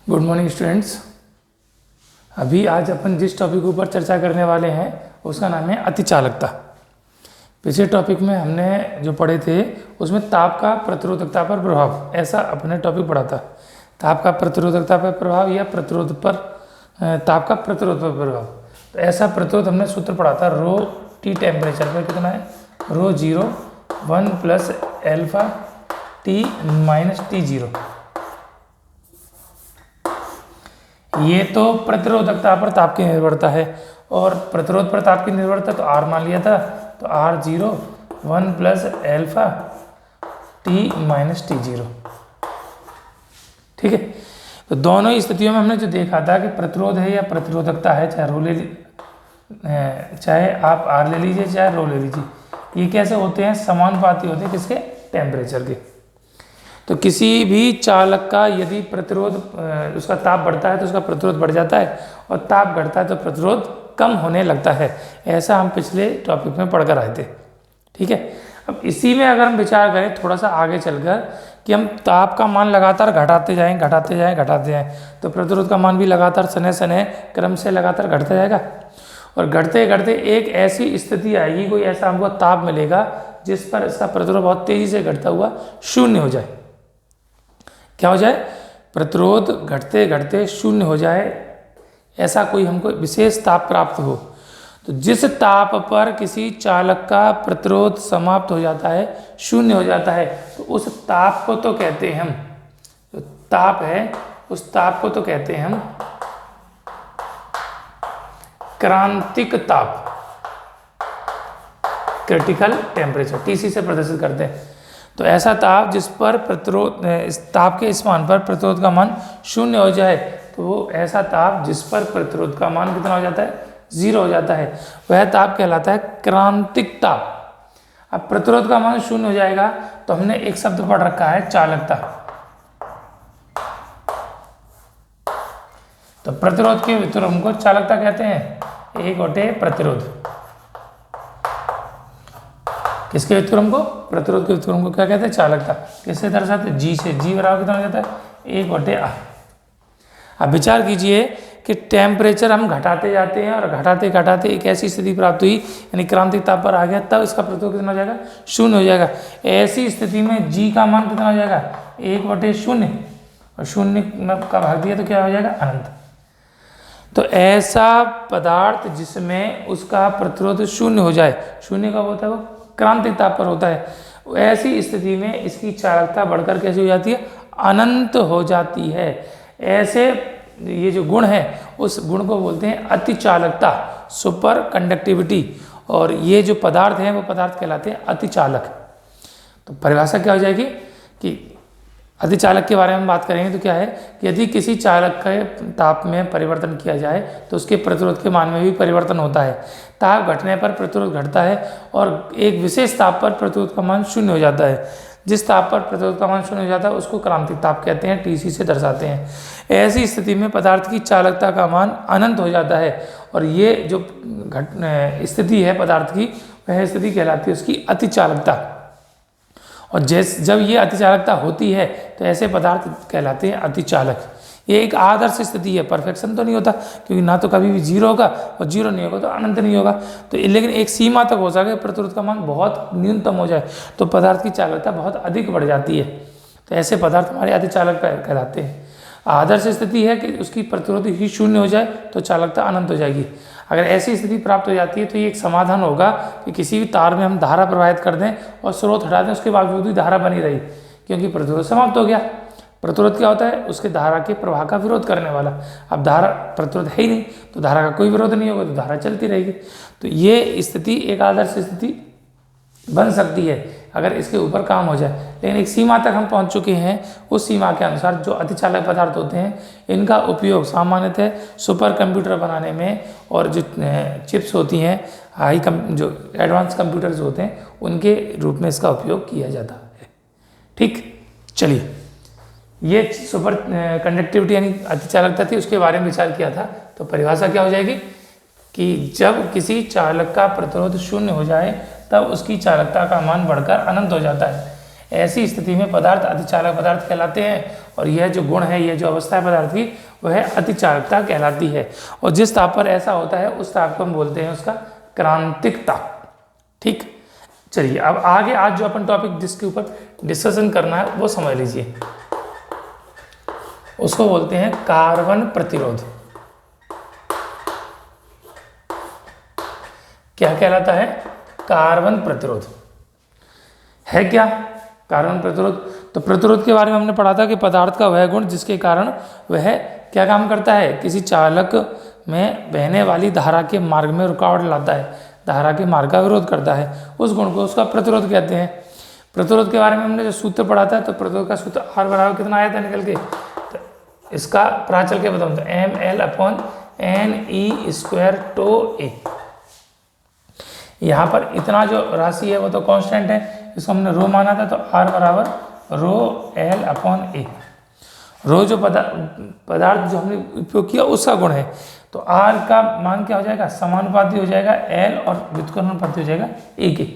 Good morning students. अभी आज अपन जिस टॉपिक के ऊपर चर्चा करने वाले हैं उसका नाम है अतिचालकता। पिछले टॉपिक में हमने जो पढ़े थे उसमें ताप का प्रतिरोधकता पर प्रभाव, ऐसा अपने टॉपिक पढ़ा था। ताप का प्रतिरोधकता पर प्रभाव या प्रतिरोध पर ताप का प्रतिरोध पर प्रभाव। तो ऐसा प्रतिरोध हमने सूत्र पढ़ा था, रो टी टेम्परेचर पर कितना है, रो 0 1 plus alpha T minus T0। ये तो प्रतिरोधकता पर ताप की निर्भरता है, और प्रतिरोध पर ताप की निर्भरता तो R मान लिया था, तो R0 1 plus alpha T minus T0। ठीक है, तो दोनों ही स्थितियों में हमने जो देखा था कि प्रतिरोध है या प्रतिरोधकता है, चाहे रो ले चाहे आप R ले लीजिए चाहे रो ले लीजिए, ये कैसे होते हैं, समानुपाती होते हैं किसके, टेम्परेचर के। तो किसी भी चालक का यदि प्रतिरोध उसका ताप बढ़ता है तो उसका प्रतिरोध बढ़ जाता है, और ताप घटता है तो प्रतिरोध कम होने लगता है। ऐसा हम पिछले टॉपिक में पढ़कर आए थे। ठीक है, अब इसी में अगर हम विचार करें थोड़ा सा आगे चलकर कि हम ताप का मान लगातार घटाते जाएं तो प्रतिरोध का मान भी लगातार सने क्रम से लगातार घटता जाएगा, और घटते घटते एक ऐसी स्थिति आएगी, कोई ऐसा हमको ताप मिलेगा जिस पर इसका प्रतिरोध बहुत तेजी से घटता हुआ शून्य हो जाए। क्या हो जाए, प्रतिरोध घटते घटते शून्य हो जाए, ऐसा कोई हमको विशेष ताप प्राप्त हो। तो जिस ताप पर किसी चालक का प्रतिरोध समाप्त हो जाता है, शून्य हो जाता है, तो उस ताप को तो कहते हैं हम, जो ताप है उस ताप को तो कहते हैं हम क्रांतिक ताप, क्रिटिकल टेम्परेचर, TC से प्रदर्शित करते हैं। तो ऐसा ताप जिस पर प्रतिरोध, इस ताप के इस मान पर प्रतिरोध का मान शून्य हो जाए, तो वो ऐसा ताप जिस पर प्रतिरोध का मान कितना हो जाता है, 0 हो जाता है, वह ताप कहलाता है क्रांतिक ताप। अब प्रतिरोध का मान शून्य हो जाएगा तो हमने एक शब्द पढ़ रखा है, चालकता। तो प्रतिरोध के व्युत्क्रम को चालकता कहते हैं, 1 प्रतिरोध। किसके व्युत्क्रम को, प्रतिरोध के व्युत्क्रम को क्या कहते हैं, चालकता। किससे दर्शाते हैं, G से। G बराबर कितना हो जाता है, 1/R। अब विचार कीजिए कि टेम्परेचर हम घटाते जाते हैं और घटाते घटाते एक ऐसी स्थिति प्राप्त हुई, यानी क्रांतिक ताप पर आ गया, तब इसका प्रतिरोध कितना हो जाएगा, शून्य हो जाएगा। ऐसी स्थिति में G का मान कितना हो जाएगा, 1/0, और शून्य का भाग दिया तो क्या हो जाएगा, अनंत। तो ऐसा पदार्थ जिसमें उसका प्रतिरोध शून्य हो जाए, शून्य कब होता है, वो क्रांतिक ताप पर होता है, ऐसी स्थिति में इसकी चालकता बढ़कर कैसे हो जाती है, अनंत हो जाती है। ऐसे ये जो गुण है उस गुण को बोलते हैं अतिचालकता, सुपर कंडक्टिविटी, और ये जो पदार्थ हैं वो पदार्थ कहलाते हैं अतिचालक। तो परिभाषा क्या हो जाएगी कि अतिचालक के बारे में बात करेंगे तो क्या है कि यदि किसी चालक के ताप में परिवर्तन किया जाए तो उसके प्रतिरोध के मान में भी परिवर्तन होता है। ताप घटने पर प्रतिरोध घटता है और एक विशेष ताप पर प्रतिरोध का मान शून्य हो जाता है। जिस ताप पर प्रतिरोध का मान शून्य हो जाता है उसको क्रांतिक ताप कहते हैं, TC से दर्शाते हैं। ऐसी स्थिति में पदार्थ की चालकता का मान अनंत हो जाता है, और ये जो स्थिति है पदार्थ की, वह स्थिति कहलाती है उसकी अतिचालकता। और जब ये अतिचालकता होती है तो ऐसे पदार्थ कहलाते हैं अतिचालक। ये एक आदर्श स्थिति है, परफेक्शन तो नहीं होता, क्योंकि ना तो कभी भी 0 होगा और 0 नहीं होगा तो अनंत नहीं होगा। तो लेकिन एक सीमा तक हो सके, प्रतिरोध का मान बहुत न्यूनतम हो जाए तो पदार्थ की चालकता बहुत अधिक बढ़ जाती है। तो ऐसे पदार्थ हमारे अतिचालक कहलाते हैं। आदर्श स्थिति है कि उसकी प्रतिरोध ही शून्य हो जाए तो चालकता अनंत हो जाएगी। अगर ऐसी स्थिति प्राप्त हो जाती है तो ये एक समाधान होगा कि किसी भी तार में हम धारा प्रवाहित कर दें और स्रोत हटा दें, उसके बावजूद भी धारा बनी रही, क्योंकि प्रतिरोध समाप्त हो गया। प्रतिरोध क्या होता है, उसके धारा के प्रवाह का विरोध करने वाला। अब धारा, प्रतिरोध है ही नहीं तो धारा का कोई विरोध नहीं होगा, तो धारा चलती रहेगी। तो ये स्थिति एक आदर्श स्थिति बन सकती है अगर इसके ऊपर काम हो जाए, लेकिन एक सीमा तक हम पहुंच चुके हैं। उस सीमा के अनुसार जो अतिचालक पदार्थ होते हैं इनका उपयोग सामान्यतः सुपर कंप्यूटर बनाने में, और जो चिप्स होती हैं, जो एडवांस कंप्यूटर्स होते हैं, उनके रूप में इसका उपयोग किया जाता है। ठीक, चलिए, ये सुपर कंडक्टिविटी यानी अतिचालकता थी, उसके बारे में विचार किया था। तो परिभाषा क्या हो जाएगी कि जब किसी चालक का प्रतिरोध शून्य हो जाए तब उसकी चालकता का मान बढ़कर अनंत हो जाता है। ऐसी स्थिति में पदार्थ अतिचालक पदार्थ कहलाते हैं, और यह जो गुण है, यह जो अवस्था है पदार्थ की, वह अतिचालकता कहलाती है। और जिस ताप पर ऐसा होता है उस ताप को हम बोलते हैं उसका क्रांतिक ताप। ठीक, चलिए अब आगे आज जो अपन टॉपिक जिसके ऊपर डिस्कशन करना है वो समझ लीजिए, उसको बोलते हैं कार्बन प्रतिरोध। क्या कहलाता है? कार्बन प्रतिरोध। है क्या कार्बन प्रतिरोध? तो प्रतिरोध के बारे में हमने पढ़ा था कि पदार्थ का वह गुण जिसके कारण वह क्या काम करता है, किसी चालक में बहने वाली धारा के मार्ग में रुकावट लाता है, धारा के मार्ग का विरोध करता है, उस गुण को उसका प्रतिरोध कहते हैं। प्रतिरोध के बारे में हमने जो सूत्र पढ़ा था, तो प्रतिरोध का सूत्र R बराबर कितना आया था निकल के, तो इसका प्राचल के बताऊँ तो ml/ne²τA। यहाँ पर इतना जो राशि है वो तो कांस्टेंट है, इसको हमने रो माना था, तो R बराबर ρl/A। रो जो पदार्थ जो हमने उपयोग किया उसका गुण है, तो R का मान क्या हो जाएगा, समानुपाती हो जाएगा L, और व्युत्क्रमानुपाती हो जाएगा A के।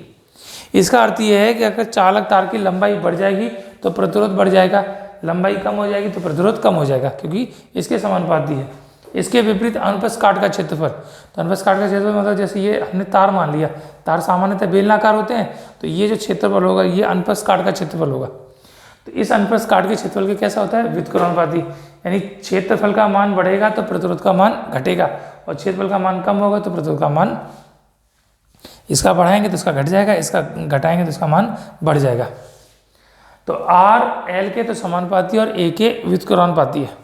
इसका अर्थ यह है कि अगर चालक तार की लंबाई बढ़ जाएगी तो प्रतिरोध बढ़ जाएगा, लंबाई कम हो जाएगी तो प्रतिरोध कम हो जाएगा, क्योंकि इसके समानुपाती है। इसके विपरीत अनुप्रस्थ काट का क्षेत्रफल, तो अनुप्रस्थ काट का क्षेत्रफल मतलब जैसे ये हमने तार मान लिया, तार सामान्यतः बेलनाकार होते हैं, तो ये जो क्षेत्रफल होगा ये अनुप्रस्थ काट का क्षेत्रफल होगा। तो इस अनुप्रस्थ काट के क्षेत्रफल के कैसा होता है, व्युत्क्रमानुपाती, यानी क्षेत्रफल का मान बढ़ेगा तो प्रतिरोध का मान घटेगा, और क्षेत्रफल का मान कम होगा तो प्रतिरोध का मान, इसका बढ़ाएंगे तो इसका घट जाएगा, इसका घटाएंगे तो इसका मान बढ़ जाएगा। तो R L के तो समानुपाती और A के व्युत्क्रमानुपाती है।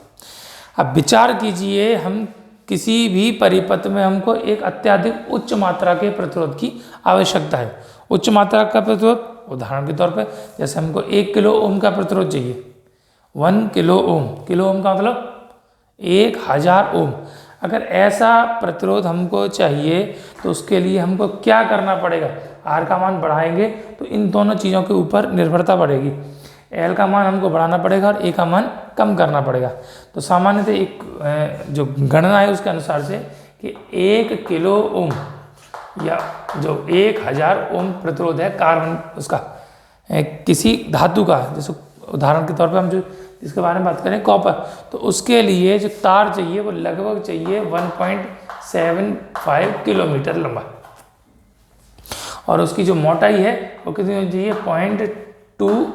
अब विचार कीजिए, हम किसी भी परिपथ में हमको एक अत्यधिक उच्च मात्रा के प्रतिरोध की आवश्यकता है। उच्च मात्रा का प्रतिरोध, उदाहरण के तौर पे जैसे हमको 1 किलो ओम का प्रतिरोध चाहिए, 1 किलो ओम, किलो ओम का मतलब 1000 ओम। अगर ऐसा प्रतिरोध हमको चाहिए तो उसके लिए हमको क्या करना पड़ेगा, R का मान बढ़ाएंगे तो इन दोनों चीज़ों के ऊपर निर्भरता बढ़ेगी, L का मान हमको बढ़ाना पड़ेगा और A का मान कम करना पड़ेगा। तो सामान्यतः एक जो गणना है उसके अनुसार से कि 1 किलो ओम या जो 1000 ओम प्रतिरोध है कार्बन उसका किसी धातु का, जैसे उदाहरण के तौर पे हम जो इसके बारे में बात करें कॉपर, तो उसके लिए जो तार चाहिए वो लगभग चाहिए 1.75 किलोमीटर लंबा, और उसकी जो मोटाई है वो कितनी होनी चाहिए, 0.2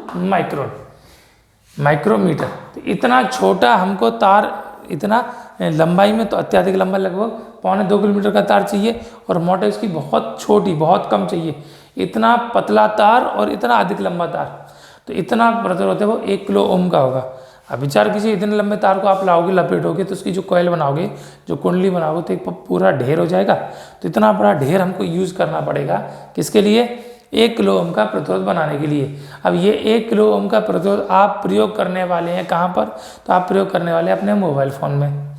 माइक्रोमीटर। तो इतना छोटा हमको तार, इतना लंबाई में तो अत्यधिक लंबा लगभग 1.25 किलोमीटर का तार चाहिए, और मोटाई उसकी बहुत छोटी, बहुत कम चाहिए। इतना पतला तार और इतना अधिक लंबा तार, तो इतना प्रतिरोध है वो 1 किलो ओम का होगा। अब विचार कीजिए, इतने लंबे तार को आप लाओगे, लपेटोगे, तो उसकी जो कॉइल बनाओगे, जो कुंडली बनाओगे, तो एक पूरा ढेर हो जाएगा। तो इतना बड़ा ढेर हमको यूज़ करना पड़ेगा, किसके लिए, 1 किलो ओम का प्रतिरोध बनाने के लिए। अब ये 1 किलो ओम का प्रतिरोध आप प्रयोग करने वाले हैं कहाँ पर, तो आप प्रयोग करने वाले हैं अपने मोबाइल फ़ोन में,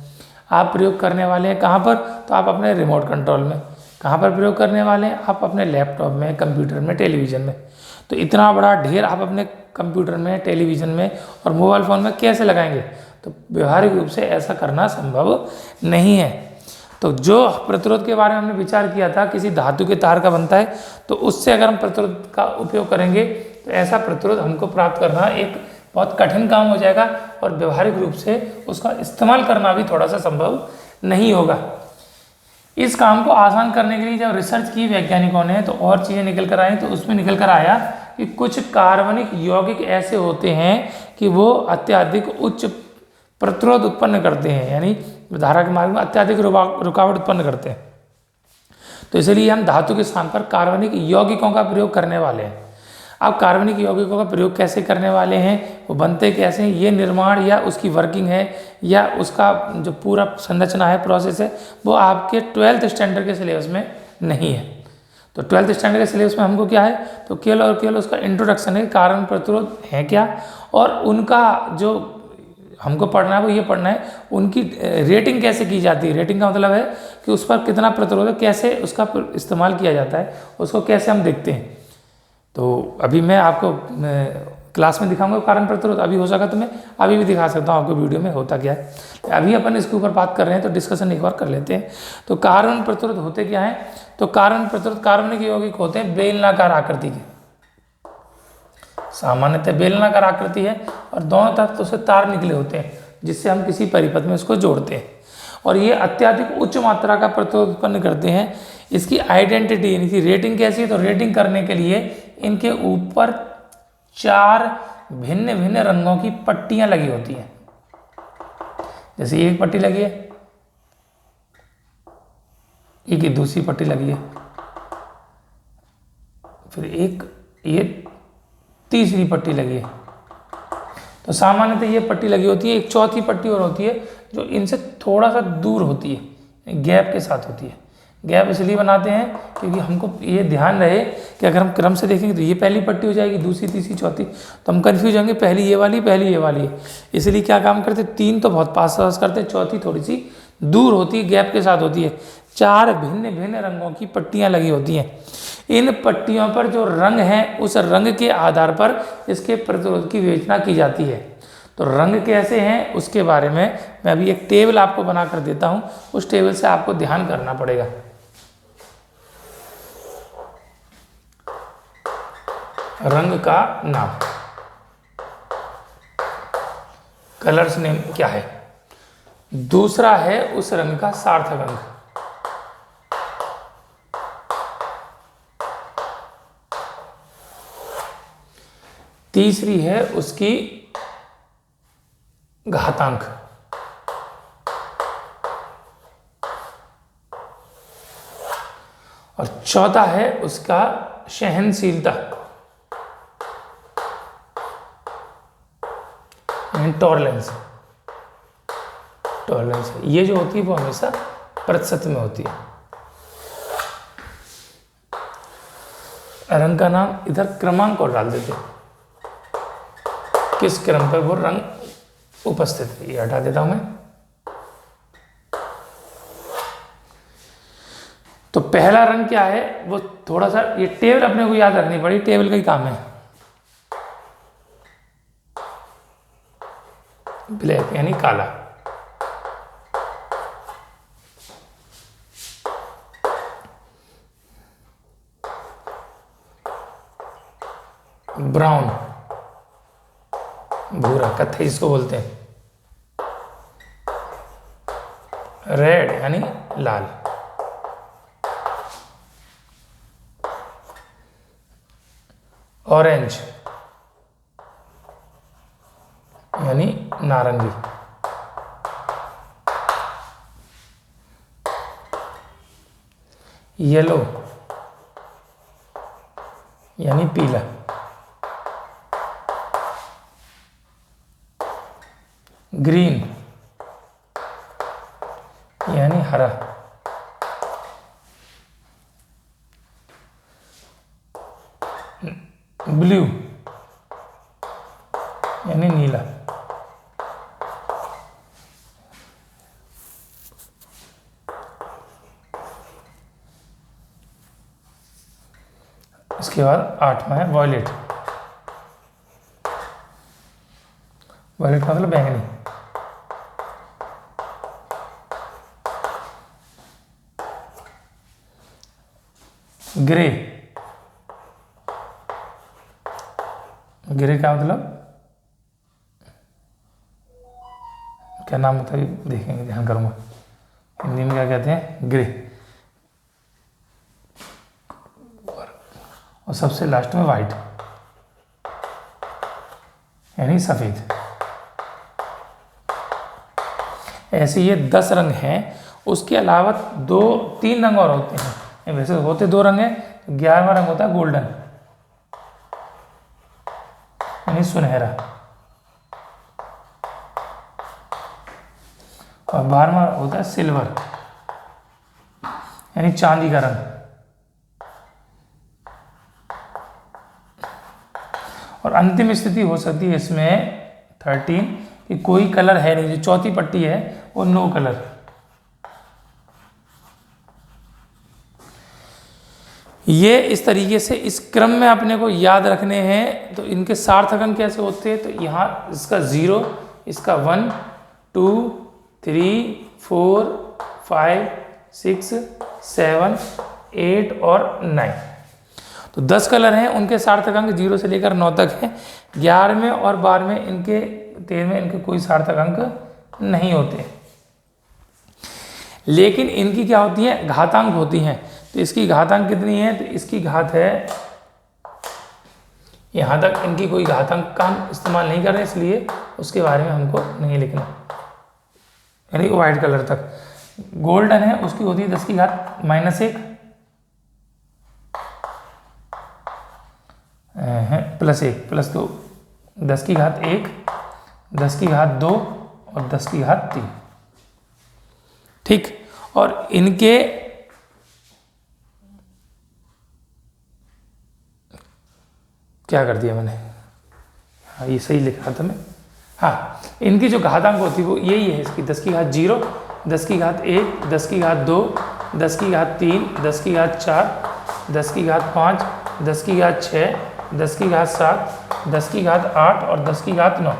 आप प्रयोग करने वाले हैं कहाँ पर, तो आप अपने रिमोट कंट्रोल में, कहाँ पर प्रयोग करने वाले हैं, आप अपने लैपटॉप में, कंप्यूटर में, टेलीविज़न में। तो इतना बड़ा ढेर आप अपने कंप्यूटर में, टेलीविज़न में और मोबाइल फ़ोन में कैसे लगाएंगे, तो व्यवहारिक रूप से ऐसा करना संभव नहीं है। तो जो प्रतिरोध के बारे में हमने विचार किया था, किसी धातु के तार का बनता है, तो उससे अगर हम प्रतिरोध का उपयोग करेंगे तो ऐसा प्रतिरोध हमको प्राप्त करना एक बहुत कठिन काम हो जाएगा, और व्यवहारिक रूप से उसका इस्तेमाल करना भी थोड़ा सा संभव नहीं होगा। इस काम को आसान करने के लिए जब रिसर्च की वैज्ञानिकों ने, तो और चीज़ें निकल कर आई, तो उसमें निकल कर आया कि कुछ कार्बनिक यौगिक ऐसे होते हैं कि वो अत्यधिक उच्च प्रतिरोध उत्पन्न करते हैं, यानी धारा के मार्ग में अत्यधिक रुकावट उत्पन्न करते हैं। तो इसलिए हम धातु के स्थान पर कार्बनिक यौगिकों का प्रयोग करने वाले हैं। अब कार्बनिक यौगिकों का प्रयोग कैसे करने वाले हैं, वो बनते कैसे हैं, ये निर्माण या उसकी वर्किंग है या उसका जो पूरा संरचना है, प्रोसेस है, वो आपके 12th स्टैंडर्ड के सिलेबस में नहीं है। तो 12th स्टैंडर्ड के सिलेबस में हमको क्या है, तो केवल और केवल उसका इंट्रोडक्शन है, कार्बन प्रतिरोध है क्या, और उनका जो हमको पढ़ना है वो ये पढ़ना है, उनकी रेटिंग कैसे की जाती है। रेटिंग का मतलब है कि उस पर कितना प्रतिरोध है, कैसे उसका इस्तेमाल किया जाता है, उसको कैसे हम देखते हैं। तो अभी मैं आपको क्लास में दिखाऊंगा कार्बन प्रतिरोध, अभी हो सका तो मैं अभी भी दिखा सकता हूँ आपको वीडियो में होता क्या है। अभी अपन इसके ऊपर बात कर रहे हैं तो डिस्कशन एक बार कर लेते हैं। तो कार्बन प्रतिरोध होते क्या हैं, तो कार्बन प्रतिरोध कार्बनिक यौगिक होते हैं बेलनाकार आकृति के, सामान्यतः बेलनाकार आकृति है और दोनों तरफ तो उसे तार निकले होते हैं जिससे हम किसी परिपथ में इसको जोड़ते हैं और ये अत्यधिक उच्च मात्रा का प्रतिरोध उत्पन्न करते हैं। इसकी आइडेंटिटी यानी कि रेटिंग कैसी है, तो रेटिंग करने के लिए इनके ऊपर 4 भिन्न भिन्न रंगों की पट्टियां लगी होती हैं। जैसे एक पट्टी लगी है, एक ही दूसरी पट्टी लगी है, फिर एक ये तीसरी पट्टी लगी है। तो सामान्यतः ये पट्टी लगी होती है। एक चौथी पट्टी और होती है जो इनसे थोड़ा सा दूर होती है, गैप के साथ होती है। गैप इसलिए बनाते हैं क्योंकि हमको ये ध्यान रहे कि अगर हम क्रम से देखेंगे तो ये पहली पट्टी हो जाएगी, दूसरी तीसरी चौथी, तो हम कंफ्यूज होंगे पहली ये वाली पहली ये वाली है। इसलिए क्या काम करते, 3 तो बहुत पास पास करते, चौथी थोड़ी सी दूर होती है, गैप के साथ होती है। 4 भिन्न भिन्न रंगों की पट्टियाँ लगी होती हैं। इन पट्टियों पर जो रंग है उस रंग के आधार पर इसके प्रतिरोध की विवेचना की जाती है। तो रंग कैसे हैं उसके बारे में मैं अभी एक टेबल आपको बना कर देता हूं, उस टेबल से आपको ध्यान करना पड़ेगा। रंग का नाम, कलर्स नेम क्या है, दूसरा है उस रंग का सार्थक अंक, तीसरी है उसकी घातांक, और चौथा है उसका सहनशीलता टॉलरेंस। टॉलरेंस ये जो होती है वो हमेशा प्रतिशत में होती है। रंग का नाम इधर क्रमांक और डाल देते हैं, किस क्रम पर वो रंग उपस्थित है, ये हटा देता हूं मैं। तो पहला रंग क्या है वो थोड़ा सा, ये टेबल अपने को याद रखनी पड़ी, टेबल का ही काम है। ब्लैक यानी काला, ब्राउन भूरा कत्थई इसको बोलते हैं, रेड यानी लाल, ऑरेंज यानी नारंगी, येलो यानी पीला, ग्रीन यानी हरा, ब्लू यानी नीला, इसके बाद 8वां है वॉयलेट। वॉयलेट का मतलब बैंगनी, ग्रे, ग्रे का मतलब क्या नाम होता है देखेंगे, ध्यान करूंगा, हिंदी में क्या कहते हैं, ग्रे। और सबसे लास्ट में वाइट यानी सफेद। ऐसे ये 10 रंग हैं। उसके अलावा 2-3 रंग और होते हैं, वैसे होते 2 रंग हैं। 11वां रंग होता है गोल्डन यानी सुनहरा, और 12वां होता है सिल्वर यानी चांदी का रंग। और अंतिम स्थिति हो सकती है इसमें 13 कि कोई कलर है नहीं, जो चौथी पट्टी है वो नो कलर। ये इस तरीके से इस क्रम में अपने को याद रखने हैं। तो इनके सार्थक अंक कैसे होते हैं, तो यहाँ इसका 0, इसका 1, 2, 3, 4, 5, 6, 7, 8 और 9। तो 10 कलर हैं, उनके सार्थक अंक 0 से लेकर 9 तक हैं। 11वें और 12वें इनके 13वें इनके कोई सार्थक अंक नहीं होते, लेकिन इनकी क्या होती है, घातांक होती हैं। तो इसकी घातांक कितनी है, तो इसकी घात है, यहाँ तक इनकी कोई घातांक का हम इस्तेमाल नहीं कर रहे, इसलिए उसके बारे में हमको नहीं लिखना, यानी वाइट कलर तक। गोल्डन है उसकी होती है 10 की घात -1 +1 +2, 10 की घात 1, 10 की घात 2 और 10 की घात 3। ठीक, और इनके क्या कर दिया मैंने, हाँ ये सही लिखा था मैं, हाँ इनकी जो घातांक होती है वो यही है इसकी, 10 की घात 0, 10 की घात 1, 10 की घात 2, 10 की घात 3, 10 की घात 4, 10 की घात 5, 10 की घात 6, 10 की घात 7, 10 की घात 8 और 10 की घात 9।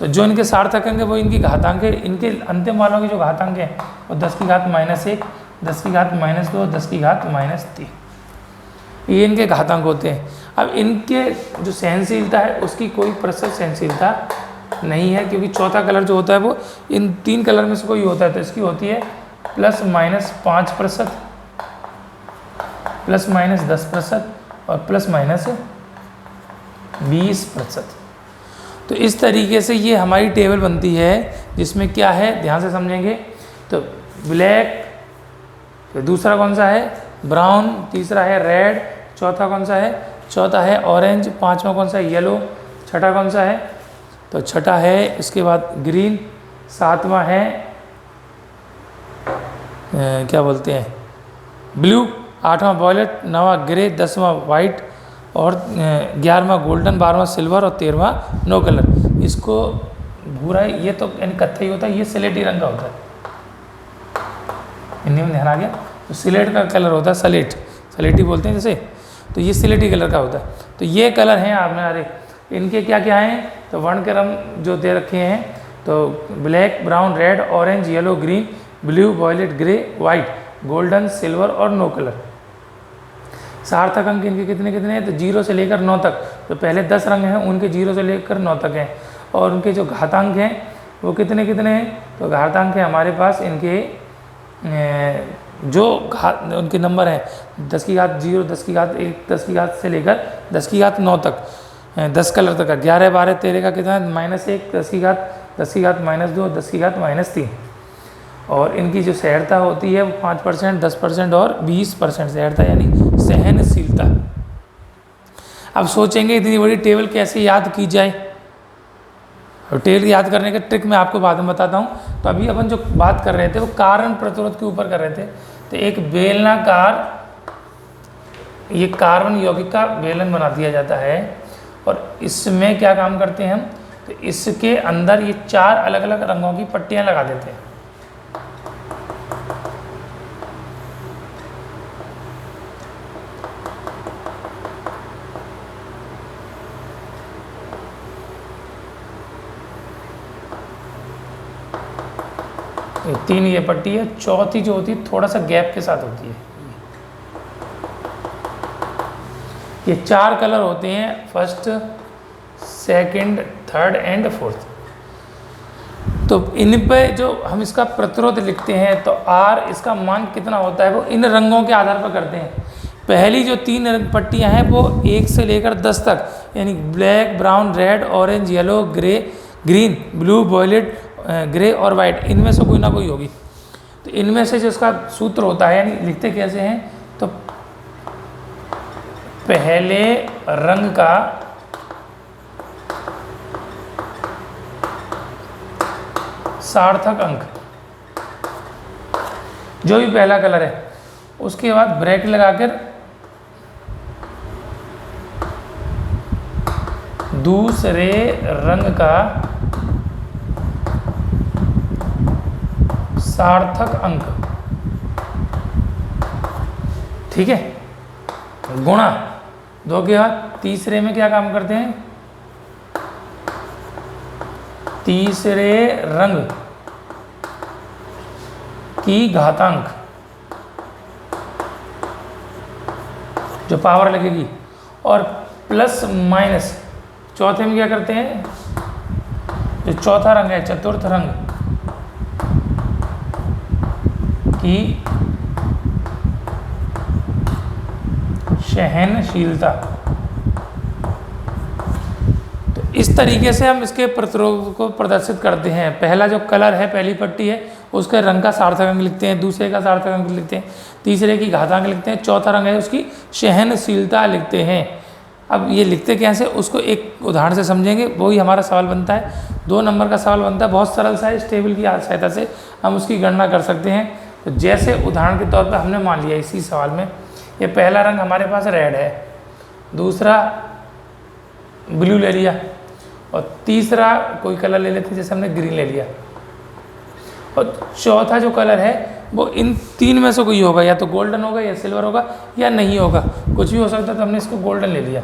तो जो इनके सार्थक अंक है वो इनकी घातांक है। इनके अंतिम वालों के जो घातांक है वो 10 की घात -1, 10 की घात -2, 10 की घात -3, ये इनके घातांक होते हैं। अब इनके जो सहनशीलता है उसकी कोई प्रतिशत सहनशीलता नहीं है, क्योंकि चौथा कलर जो होता है वो इन 3 कलर में से कोई होता है, तो इसकी होती है ±5%, ±10% और ±20%। तो इस तरीके से ये हमारी टेबल बनती है, जिसमें क्या है ध्यान से समझेंगे। तो ब्लैक, फिर दूसरा कौन सा है, ब्राउन, तीसरा है रेड, चौथा कौन सा है, चौथा है ऑरेंज, पांचवा कौन सा है, येलो, छठा कौन सा है, तो छठा है इसके बाद ग्रीन, सातवां है क्या बोलते हैं ब्लू, आठवां वॉयलेट, नौवां ग्रे, 10वां वाइट और 11वां गोल्डन, 12वां सिल्वर और 13वां नो कलर। इसको भूरा, ये तो यानी कत्थई होता है, ये स्लेटी रंग का होता है, हिंदी में ध्यान आ गया। तो स्लेट का कलर होता है, स्लेट, स्लेटी बोलते हैं जैसे, तो ये स्लेटी कलर का होता है। तो ये कलर हैं आपने, अरे इनके क्या क्या हैं, तो वर्ण क्रम जो दे रखे हैं, तो black, brown, red, orange, yellow, green, blue, violet, grey, white, golden, silver और नो कलर। सार्थक अंक इनके कितने कितने हैं, तो 0 से लेकर 9 तक। तो पहले 10 रंग हैं उनके 0 से लेकर 9 तक हैं, और उनके जो घातांक हैं वो कितने कितने हैं, तो घातांक है हमारे पास इनके जो उनके नंबर हैं 10 की घात 0, 10 की घात 1, 10 की घात से लेकर 10 की घात 9 तक, 10 कलर तक का, 11, 12, 13 का कितना है -1, 10 की घात -2, 10 की घात -3। और इनकी जो सहरता होती है वो 5%, 10% और 20% सहरता, यानी सहनशीलता। अब सोचेंगे इतनी बड़ी टेबल कैसे याद की जाए, और टेबल याद करने का ट्रिक मैं आपको बाद में बताता हूँ। तो अभी अपन जो बात कर रहे थे वो कारण प्रतिरोध के ऊपर कर रहे थे। तो एक बेलनाकार, ये कार्बन यौगिक का बेलन बना दिया जाता है, और इसमें क्या काम करते हैं हम, तो इसके अंदर ये 4 अलग अलग रंगों की पट्टियाँ लगा देते हैं। तो 3 ये पट्टी है, चौथी जो होती है थोड़ा सा गैप के साथ होती है। ये 4 कलर होते हैं, first, second, third and fourth. तो इन पे जो हम इसका प्रतिरोध लिखते हैं, तो R इसका मान कितना होता है वो इन रंगों के आधार पर करते हैं। पहली जो 3 पट्टियां हैं वो 1 से लेकर 10 तक, यानी black, brown, red, orange, yellow, grey, green, blue, violet, grey और वाइट, इनमें से कोई ना कोई होगी। तो इनमें से जो इसका सूत्र होता है, यानी लिखते कैसे हैं, तो पहले रंग का सार्थक अंक, जो भी पहला कलर है, उसके बाद ब्रैकेट लगाकर दूसरे रंग का सार्थक अंक, ठीक है, गुणा 2 के बाद तीसरे में क्या काम करते हैं, तीसरे रंग की घातांक, जो पावर लगेगी, और प्लस माइनस चौथे में क्या करते हैं, जो चौथा रंग है चतुर्थ रंग की सहनशीलता। तो इस तरीके से हम इसके प्रतिरोध को प्रदर्शित करते हैं। पहला जो कलर है, पहली पट्टी है, उसके रंग का सार्थक अंक लिखते हैं, दूसरे का सार्थक अंक लिखते हैं, तीसरे की घातांक लिखते हैं, चौथा रंग है उसकी सहनशीलता लिखते हैं। अब ये लिखते कैसे, उसको एक उदाहरण से समझेंगे, वही हमारा सवाल बनता है। 2 नंबर का सवाल बनता है, बहुत सरल सा है, इस टेबल की सहायता से हम उसकी गणना कर सकते हैं। तो जैसे उदाहरण के तौर पर हमने मान लिया इसी सवाल में, ये पहला रंग हमारे पास रेड है, दूसरा ब्लू ले लिया, और तीसरा कोई कलर ले लेते हैं, जैसे हमने ग्रीन ले लिया, और चौथा जो कलर है वो इन 3 में से कोई होगा, या तो गोल्डन होगा या सिल्वर होगा या नहीं होगा, कुछ भी हो सकता है। तो हमने इसको गोल्डन ले लिया।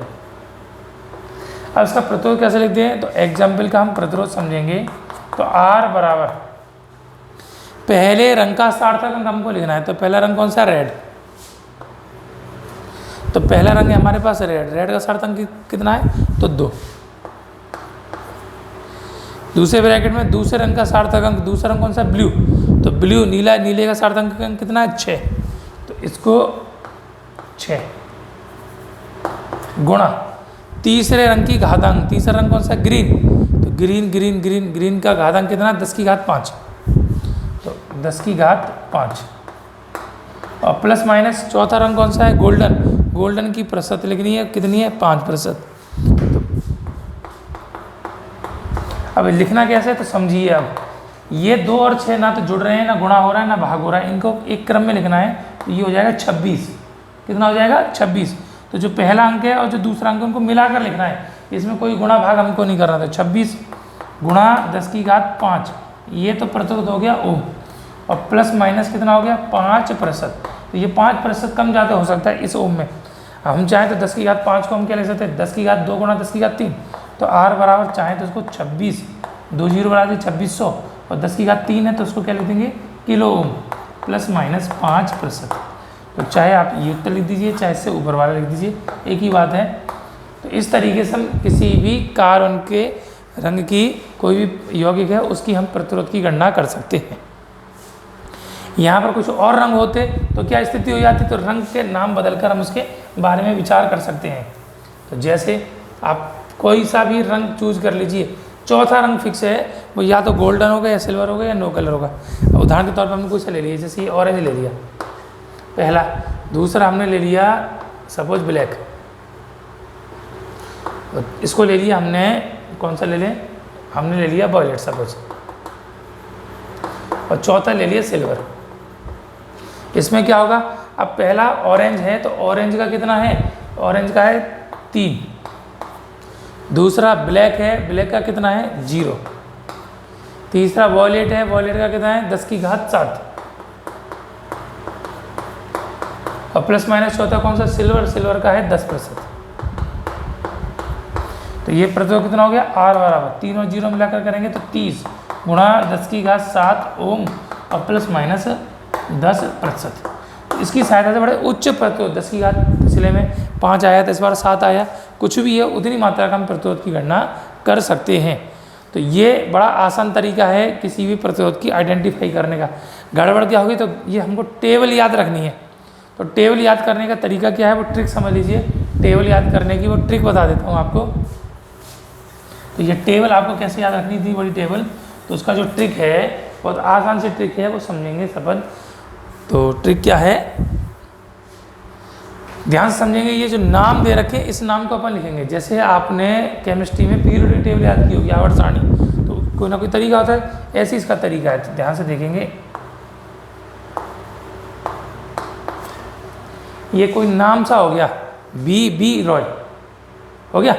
अब इसका प्रतिरोध कैसे लिखते हैं, तो एग्जाम्पल का हम प्रतिरोध समझेंगे। तो R बराबर पहले रंग का सार्थक अंक हमको लिखना है। तो पहला रंग कौन सा, रेड। तो पहला रंग है हमारे पास रेड, रेड का सार्थक अंक कितना है, तो 2। दूसरे ब्रैकेट में दूसरे रंग का सार्थक अंक, दूसरा रंग कौन सा, ब्लू। तो ब्लू, नीला, नीले का सार्थक अंक कितना है, 6। तो इसको 6 गुणा तीसरे रंग की घातांक, तीसरा रंग कौन सा, ग्रीन। तो ग्रीन ग्रीन ग्रीन ग्रीन का घातांक कितना, 10 की घात 5। तो 10 की घात 5, और प्लस माइनस चौथा रंग कौन सा है, गोल्डन। गोल्डन की प्रतिशत लिखनी है, कितनी है, 5%। तो अब लिखना कैसे है, तो समझिए। अब ये 2 और 6 ना तो जुड़ रहे हैं, ना गुणा हो रहा है, ना भाग हो रहा है, इनको एक क्रम में लिखना है। तो ये हो जाएगा 26। कितना हो जाएगा, 26। तो जो पहला अंक है और जो दूसरा अंक है उनको मिलाकर लिखना है, इसमें कोई गुणा भाग हमको नहीं करना था। 26 गुणा 10 की घात 5, ये तो प्रतिरोध हो गया ओम, और प्लस माइनस कितना हो गया, 5%। तो ये 5% कम ज़्यादा हो सकता है इस ओम में। हम चाहें तो 10 की घात 5 को हम क्या लिख सकते हैं, 10 की घात 2 गुणा 10 की घात 3। तो R बराबर चाहें तो उसको 26, 2 जीरो बढ़ा दी 2600, और 10 की घात 3 है तो उसको क्या लिख देंगे, किलो ओम, प्लस माइनस 5%। तो चाहे आप ये उत्तर लिख दीजिए, चाहे इससे ऊपर वाला लिख दीजिए, एक ही बात है। तो इस तरीके से हम किसी भी कार उनके रंग की कोई भी यौगिक है उसकी हम प्रतिरोध की गणना कर सकते हैं। यहाँ पर कुछ और रंग होते तो क्या स्थिति हो जाती, तो रंग के नाम बदलकर हम उसके बारे में विचार कर सकते हैं। तो जैसे आप कोई सा भी रंग चूज कर लीजिए, चौथा रंग फिक्स है, वो या तो गोल्डन होगा या सिल्वर होगा या नो कलर होगा। उदाहरण के तौर पर हमने कुछ ले लिया, जैसे ये ऑरेंज ले लिया पहला, दूसरा हमने ले लिया सपोज ब्लैक, इसको ले लिया हमने, कौन सा ले लें, हमने ले लिया वॉयलेट सपोज, और चौथा ले लिया सिल्वर। इसमें क्या होगा, अब पहला ऑरेंज है तो ऑरेंज का कितना है, ऑरेंज का है 3। दूसरा ब्लैक है, ब्लैक का कितना है 0। तीसरा वॉयलेट है, वॉयलेट का कितना है 10 की घात 7, और प्लस माइनस चौथा कौन सा, सिल्वर, सिल्वर का है 10%। तो ये प्रतिरोध कितना हो गया, R बराबर 3 और 0 मिलाकर करेंगे तो 30 गुणा 10 की घात 7 ओम, और प्लस माइनस 10%। इसकी सहायता से बड़े उच्च प्रतिरोध, 10 की घात पिछले में 5 आया था, इस बार 7 आया, कुछ भी है उतनी मात्रा का हम प्रतिरोध की गणना कर सकते हैं। तो ये बड़ा आसान तरीका है किसी भी प्रतिरोध की आइडेंटिफाई करने का। गड़बड़ क्या होगी, तो ये हमको टेबल याद रखनी है। तो टेबल याद करने का तरीका क्या है, वो ट्रिक समझ लीजिए। टेबल याद करने की वो ट्रिक बता देता हूँ आपको। तो ये टेबल आपको कैसे याद रखनी थी, बड़ी टेबल, तो उसका जो ट्रिक है बहुत आसान से ट्रिक है, वो समझेंगे सब। तो ट्रिक क्या है, ध्यान से समझेंगे। ये जो नाम दे रखे इस नाम को अपन लिखेंगे, जैसे आपने केमिस्ट्री में पीरियोडिक टेबल याद की होगी, आवर्त सारणी, तो कोई ना कोई तरीका होता है, ऐसे इसका तरीका है। तो ध्यान से देखेंगे, ये कोई नाम सा हो गया, बी रॉय हो गया,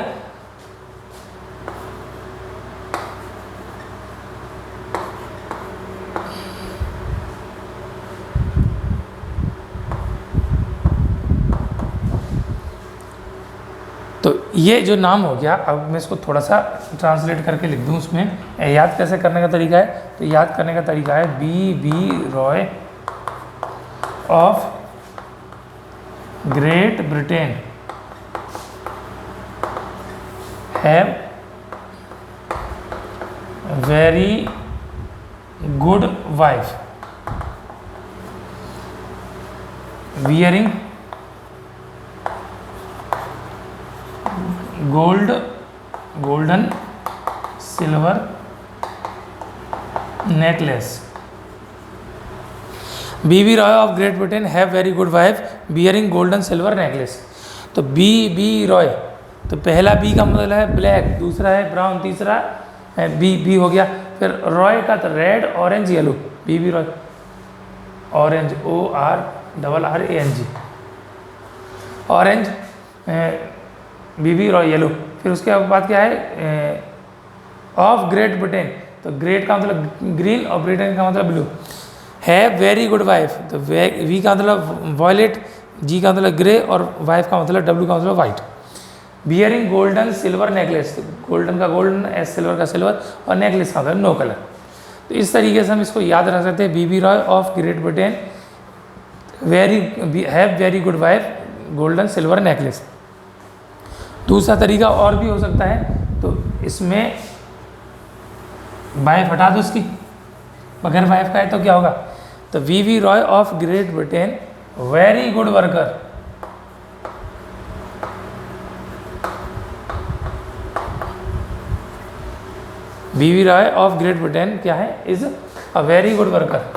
तो ये जो नाम हो गया। अब मैं इसको थोड़ा सा ट्रांसलेट करके लिख दूँ उसमें। याद कैसे करने का तरीका है, तो याद करने का तरीका है B Roy of Great Britain have very good wife wearing golden silver necklace. B B Roy of Great Britain have very good wife bearing golden silver necklace. तो बी रॉय, तो पहला बी का मतलब है ब्लैक, दूसरा है ब्राउन, तीसरा है बी हो गया। फिर रॉय का तो रेड ऑरेंज येलो, बीबी रॉय ऑरेंज ORRANG ऑरेंज, बीबी रॉय येलो। फिर उसके बाद क्या है ऑफ ग्रेट ब्रिटेन, तो ग्रेट का मतलब ग्रीन और ब्रिटेन का मतलब ब्लू। है वेरी गुड वाइफ, तो वी का मतलब वॉयलेट, जी का मतलब ग्रे और वाइफ का मतलब W का मतलब white. Bearing golden silver necklace, golden का गोल्डन सिल्वर का सिल्वर और नेकलेस का मतलब नो कलर। तो इस तरीके से हम इसको याद रख सकते हैं। B B Roy of Great Britain have very good wife golden silver necklace. दूसरा तरीका और भी हो सकता है, तो इसमें वाइफ हटा दो उसकी, बगैर वाइफ का है तो क्या होगा, तो B B Roy of Great Britain very good worker, B B Roy of Great Britain क्या है, is a very good worker,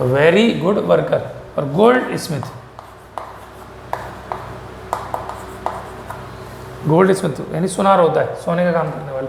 very good worker. और गोल्ड स्मिथ, गोल्ड स्मिथ यानी सुनार होता है, सोने का काम करने वाला।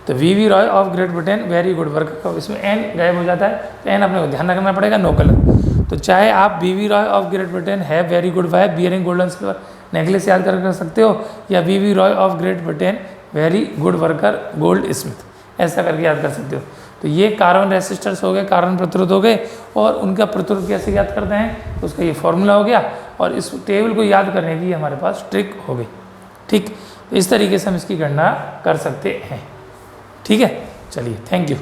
तो B B Roy of Great Britain very good worker, इसमें एन गायब हो जाता है, तो एन अपने को ध्यान रखना पड़ेगा, नो कलर। तो चाहे आप B B Roy of Great Britain have very good wife bearing golden silver necklace याद कर सकते हो, या B B Roy of Great Britain very good worker goldsmith, ऐसा करके याद कर सकते हो। तो ये कार्बन रेसिस्टर्स हो गए, कार्बन प्रतिरोध हो गए, और उनका प्रतिरोध कैसे याद करते हैं, तो उसका ये फॉर्मूला हो गया, और इस टेबल को याद करने की हमारे पास ट्रिक हो गई। ठीक, तो इस तरीके से हम इसकी गणना कर सकते हैं। ठीक है, चलिए, थैंक यू।